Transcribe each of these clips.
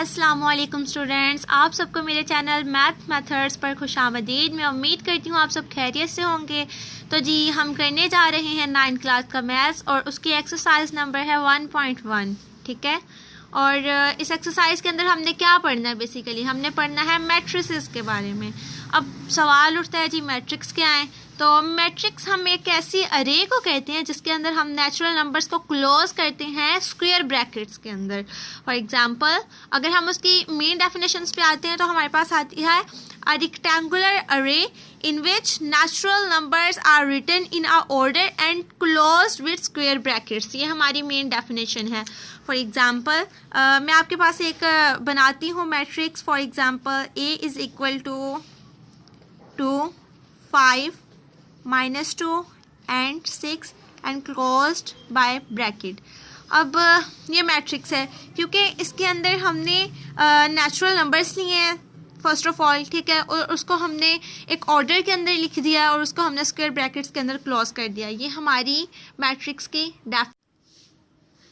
अस्सलामुअलैकुम स्टूडेंट्स, आप सबको मेरे चैनल मैथ मेथड्स पर खुशामदीद। मैं उम्मीद करती हूँ आप सब खैरियत से होंगे। तो जी हम करने जा रहे हैं 9th क्लास का मैथ्स और उसकी एक्सरसाइज नंबर है 1.1। ठीक है, और इस एक्सरसाइज के अंदर हमने क्या पढ़ना है? बेसिकली हमने पढ़ना है मैट्रिसेस के बारे में। अब सवाल उठता है जी मैट्रिक्स क्या है? तो मैट्रिक्स हम एक ऐसी अरे को कहते हैं जिसके अंदर हम नेचुरल नंबर्स को क्लोज करते हैं स्क्वायर ब्रैकेट्स के अंदर। फॉर एग्जांपल अगर हम उसकी मेन डेफिनेशंस पे आते हैं तो हमारे पास आती है a rectangular array in which natural numbers are written in a order and closed with square brackets। ये हमारी मेन डेफिनेशन है। फॉर एग्जांपल मैं आपके पास एक बनाती हूँ matrix. For example a is equal to 2, 5, -2 and 6 and closed by bracket। अब ये मैट्रिक्स है क्योंकि इसके अंदर हमने नेचुरल नंबर्स लिए हैं फर्स्ट ऑफ ऑल, ठीक है, और उसको हमने एक ऑर्डर के अंदर लिख दिया और उसको हमने स्क्वायर ब्रैकेट्स के अंदर क्लोज कर दिया। ये हमारी मैट्रिक्स की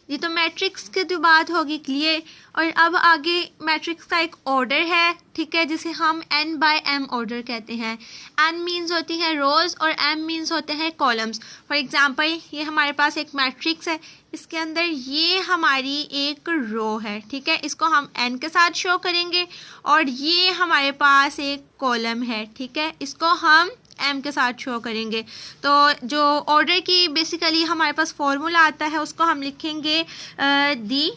ये तो मैट्रिक्स की तो बात होगी क्लियर। और अब आगे मैट्रिक्स का एक ऑर्डर है, ठीक है, जिसे हम n बाय m ऑर्डर कहते हैं। n मीन्स होती है रोज और m मीन्स होते हैं कॉलम्स। फॉर एग्जांपल ये हमारे पास एक मैट्रिक्स है, इसके अंदर ये हमारी एक रो है, ठीक है, इसको हम n के साथ शो करेंगे और ये हमारे पास एक कॉलम है, ठीक है, इसको हम m के साथ शो करेंगे। तो जो ऑर्डर की बेसिकली हमारे पास फॉर्मूला आता है उसको हम लिखेंगे the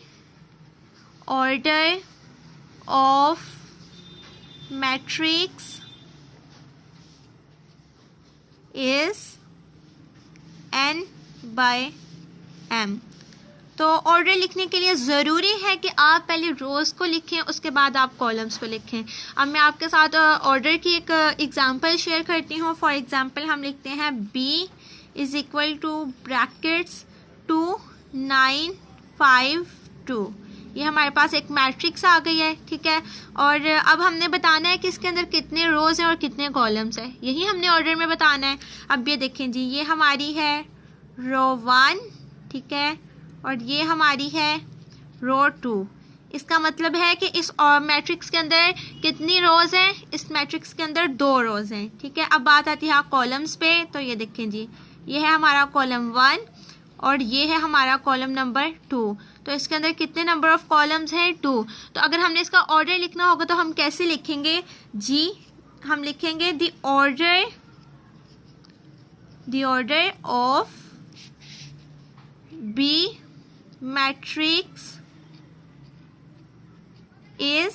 order of matrix is n by m। तो ऑर्डर लिखने के लिए ज़रूरी है कि आप पहले रोज़ को लिखें, उसके बाद आप कॉलम्स को लिखें। अब मैं आपके साथ ऑर्डर की एक एग्जांपल शेयर करती हूँ। फॉर एग्जांपल हम लिखते हैं b is equal to brackets 2, 9, 5, 2। ये हमारे पास एक मैट्रिक्स आ गई है, ठीक है, और अब हमने बताना है कि इसके अंदर कितने रोज़ हैं और कितने कॉलम्स हैं, यही हमने ऑर्डर में बताना है। अब ये देखें जी, ये हमारी है रो 1, ठीक है, और ये हमारी है रो 2। इसका मतलब है कि इस मैट्रिक्स के अंदर कितनी रोज़ हैं? इस मैट्रिक्स के अंदर 2 रोज़ हैं, ठीक है। अब बात आती है कॉलम्स पे। तो ये देखें जी, ये है हमारा कॉलम 1 और ये है हमारा कॉलम नंबर 2। तो इसके अंदर कितने नंबर ऑफ कॉलम्स हैं? 2। तो अगर हमने इसका ऑर्डर लिखना होगा तो हम कैसे लिखेंगे जी? हम लिखेंगे the order of B matrix is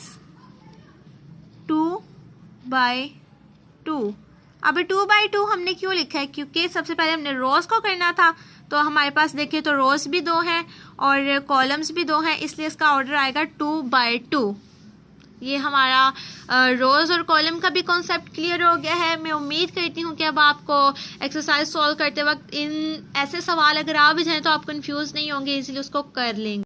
2 by 2। अब 2 बाय 2 हमने क्यों लिखा है? क्योंकि सबसे पहले हमने रोज़ को करना था, तो हमारे पास देखिए तो रोज़ भी 2 हैं और कॉलम्स भी 2 हैं, इसलिए इसका ऑर्डर आएगा 2 बाय 2। ये हमारा रोज़ और कॉलम का भी कॉन्सेप्ट क्लियर हो गया है। मैं उम्मीद करती हूँ कि अब आपको एक्सरसाइज सॉल्व करते वक्त इन ऐसे सवाल अगर आ भी जाएँ तो आप कंफ्यूज नहीं होंगे, इसीलिए उसको कर लेंगे।